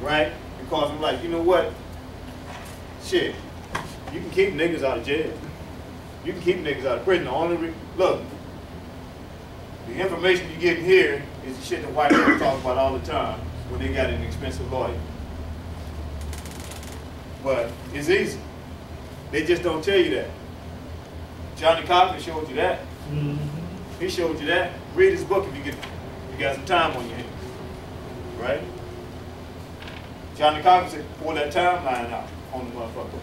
right? Because I'm like, you know what? Shit, you can keep niggas out of jail. You can keep niggas out of prison. The only look, the information you get here is the shit that white people talk about all the time when they got an expensive lawyer. But it's easy. They just don't tell you that. Johnny Cochran showed you that. He showed you that. Read his book if you got some time on your hands. Right? Johnny Cochran said, pull that timeline out on the motherfucker.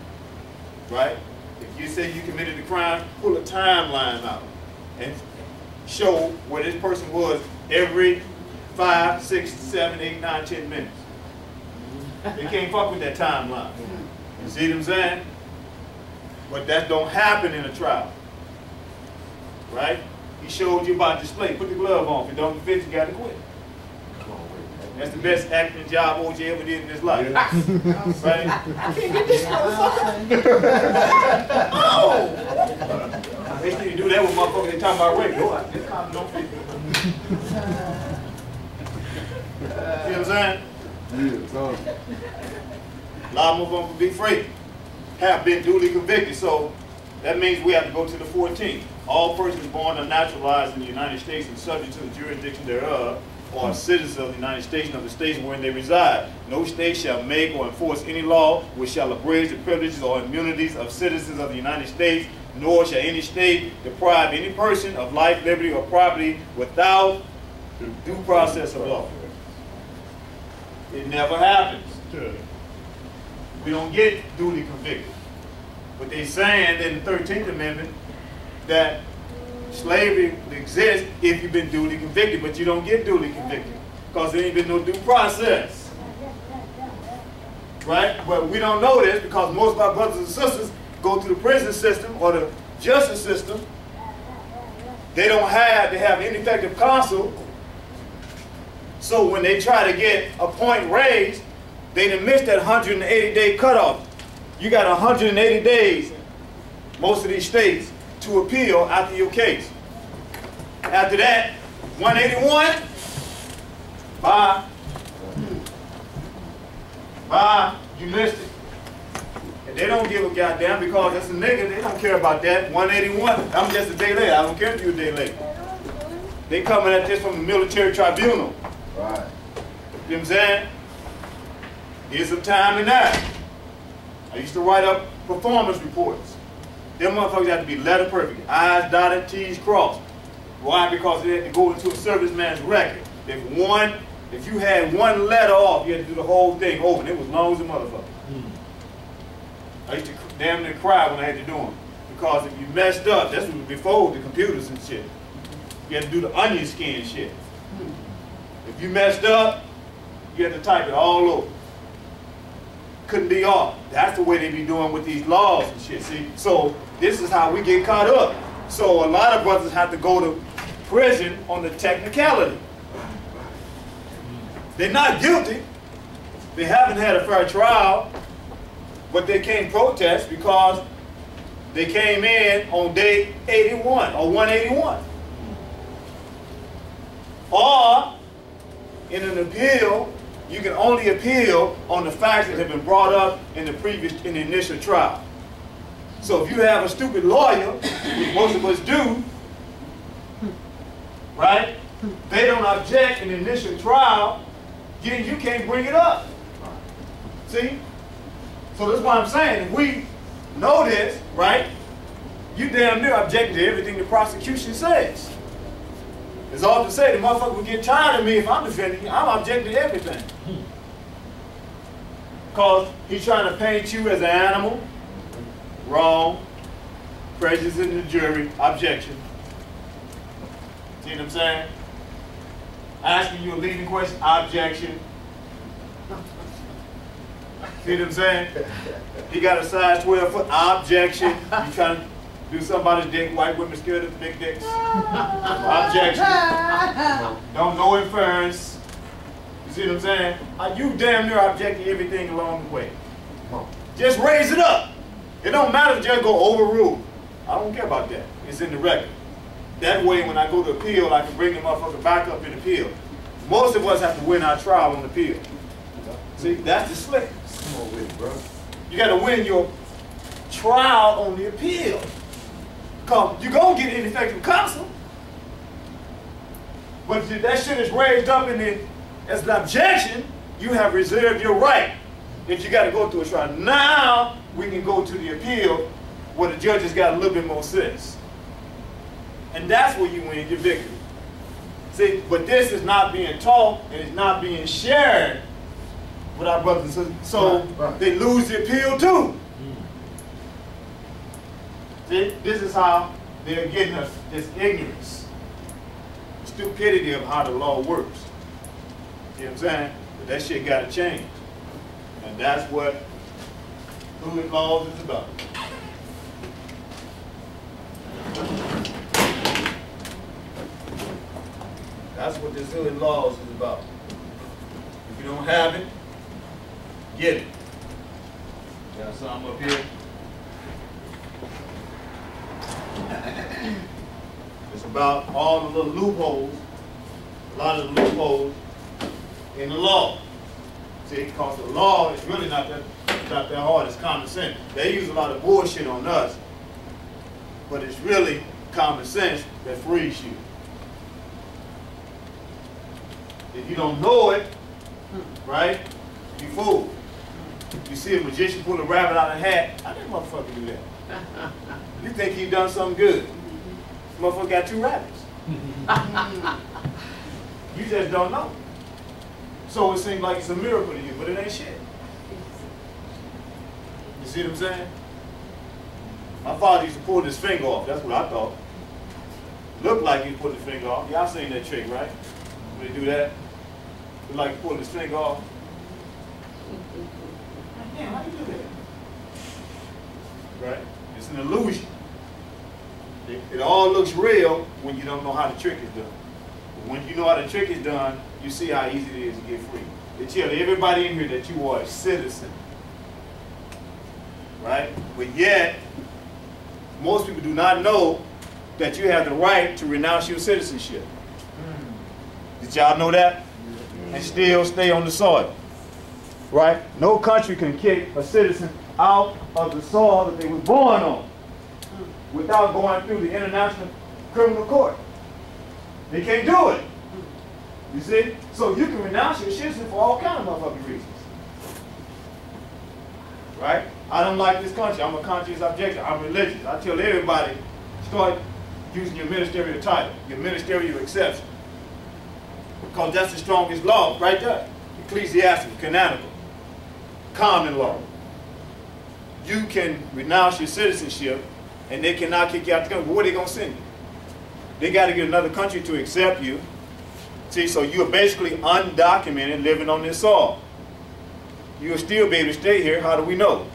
Right? If you say you committed a crime, pull a timeline out and show where this person was every 5, 6, 7, 8, 9, 10 minutes. They can't fuck with that timeline. You see what I'm saying? But that don't happen in a trial. Right? He showed you about display. Put the glove on. If it don't fit, you got to quit. That's the best acting job OJ ever did in his life. Right? I can't get this motherfucker. Oh! They used to do that with motherfuckers. They talking about rape. No, this cop don't fit. See what I'm saying? Yeah, a lot of them will be free. Have been duly convicted. So that means we have to go to the 14th. All persons born or naturalized in the United States and subject to the jurisdiction thereof or citizens of the United States and of the states wherein they reside. No state shall make or enforce any law which shall abridge the privileges or immunities of citizens of the United States, nor shall any state deprive any person of life, liberty, or property without the due process of law. It never happens. We don't get duly convicted. But they're saying in the 13th Amendment that slavery exists if you've been duly convicted, but you don't get duly convicted because there ain't been no due process. Right? But we don't know this because most of our brothers and sisters go through the prison system or the justice system. They have ineffective counsel. So when they try to get a point raised, they done missed that 180-day cutoff. You got 180 days, most of these states, to appeal after your case. After that, 181, bye. Bye, you missed it. And they don't give a goddamn because that's a nigga, they don't care about that. 181, I'm just a day late. I don't care if you're a day late. They coming at this from the military tribunal. Right. You know what I'm saying? Here's some time in that. I used to write up performance reports. Them motherfuckers have to be letter perfect. I's dotted, T's crossed. Why? Because they had to go into a serviceman's record. If you had one letter off, you had to do the whole thing over. And it was long as a motherfucker. I used to damn near cry when I had to do them. Because if you messed up, that's was before the computers and shit. You had to do the onion skin shit. If you messed up, you had to type it all over. Couldn't be off. That's the way they be doing with these laws and shit, see? So this is how we get caught up. So a lot of brothers have to go to prison on the technicality. They're not guilty. They haven't had a fair trial, but they can't protest because they came in on day 81 or 181. Or in an appeal, you can only appeal on the facts that have been brought up in the initial trial. So if you have a stupid lawyer, which most of us do, right? They don't object in the initial trial, you can't bring it up. See? So that's why I'm saying, if we know this, right? You damn near object to everything the prosecution says. It's all to say the motherfucker will get tired of me if I'm defending you. I'm objecting to everything. Because he's trying to paint you as an animal. Wrong. Prejudice in the jury. Objection. See what I'm saying? Asking you a leading question. Objection. See what I'm saying? He got a size 12 foot. Objection. You trying to do somebody's dick. White women scared of big dicks. Objection. Don't go inference. You see what I'm saying? You damn near objecting everything along the way. Just raise it up. It don't matter if the judge go overrule. I don't care about that. It's in the record. That way when I go to appeal, I can bring the motherfucker back up in appeal. Most of us have to win our trial on appeal. See, that's the slickness. Come on with it, bro. You got to win your trial on the appeal. Because you're going to get ineffective counsel. But if that shit is raised up as an objection, you have reserved your right. If you got to go through a trial. Now we can go to the appeal where the judge has got a little bit more sense. And that's where you win your victory. See, but this is not being taught and it's not being shared with our brothers and sisters. So they lose the appeal too. See, this is how they're getting us this ignorance, stupidity of how the law works. You know what I'm saying? But that shit got to change. And that's what N.O.T.U.S laws is about. That's what this N.O.T.U.S laws is about. If you don't have it, get it. Got some up here. It's about all the little loopholes, a lot of the loopholes in the law. See, because the law is really not that hard, it's common sense. They use a lot of bullshit on us, but it's really common sense that frees you. If you don't know it, right, you fool. You see a magician pull a rabbit out of a hat, how that motherfucker do that? You think he done something good. This motherfucker got 2 rabbits. You just don't know. So it seems like it's a miracle to you, but it ain't shit. You see what I'm saying? My father used to pull his finger off. That's what I thought. Looked like he pulled his finger off. Y'all seen that trick, right? When they do that, look like he pulled his finger off. Damn, how you do that? Right? It's an illusion. It all looks real when you don't know how the trick is done. But when you know how the trick is done, you see how easy it is to get free. They tell everybody in here that you are a citizen. Right? But yet, most people do not know that you have the right to renounce your citizenship. Did y'all know that? And still stay on the soil. Right? No country can kick a citizen out of the soil that they were born on without going through the International Criminal Court. They can't do it. You see? So you can renounce your citizenship for all kinds of motherfucking reasons. Right? I don't like this country. I'm a conscious objector. I'm religious. I tell everybody, start using your ministerial title, your ministerial exception. Because that's the strongest law right there. Ecclesiastical, canonical, common law. You can renounce your citizenship and they cannot kick you out the country. But where are they going to send you? They got to get another country to accept you. See, so you're basically undocumented living on this soil. You'll still be able to stay here. How do we know?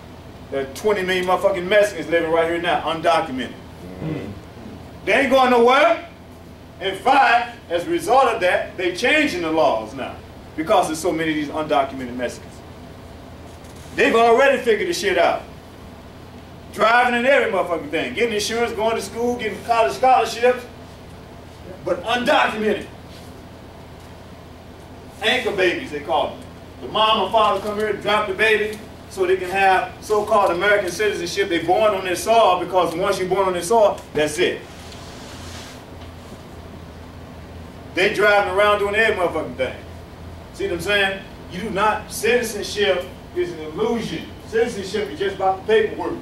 There are 20 million motherfucking Mexicans living right here now, undocumented. They ain't going nowhere. In fact, as a result of that, they're changing the laws now because there's so many of these undocumented Mexicans. They've already figured the shit out. Driving and every motherfucking thing. Getting insurance, going to school, getting college scholarships, but undocumented. Anchor babies, they call them. The mom and father come here to drop the baby so they can have so-called American citizenship. They're born on their soil because once you're born on their soil, that's it. They driving around doing every motherfucking thing. See what I'm saying? You do not, citizenship is an illusion. Citizenship is just about the paperwork.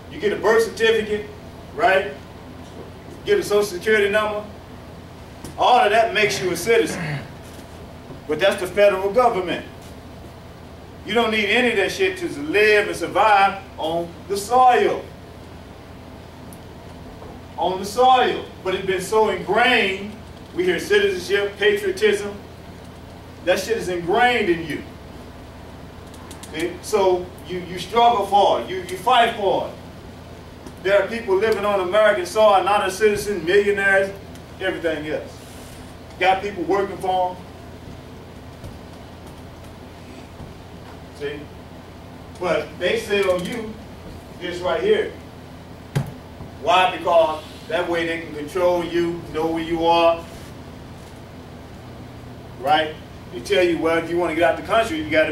You get a birth certificate, right? Get a social security number. All of that makes you a citizen. But that's the federal government. You don't need any of that shit to live and survive on the soil. On the soil. But it's been so ingrained. We hear citizenship, patriotism. That shit is ingrained in you. Okay? So you struggle for it. You fight for it. There are people living on American soil, not a citizen, millionaires, everything else. Got people working for them. See? But they sell you this right here. Why? Because that way they can control you, know where you are. Right? They tell you, well, if you want to get out the country, you got to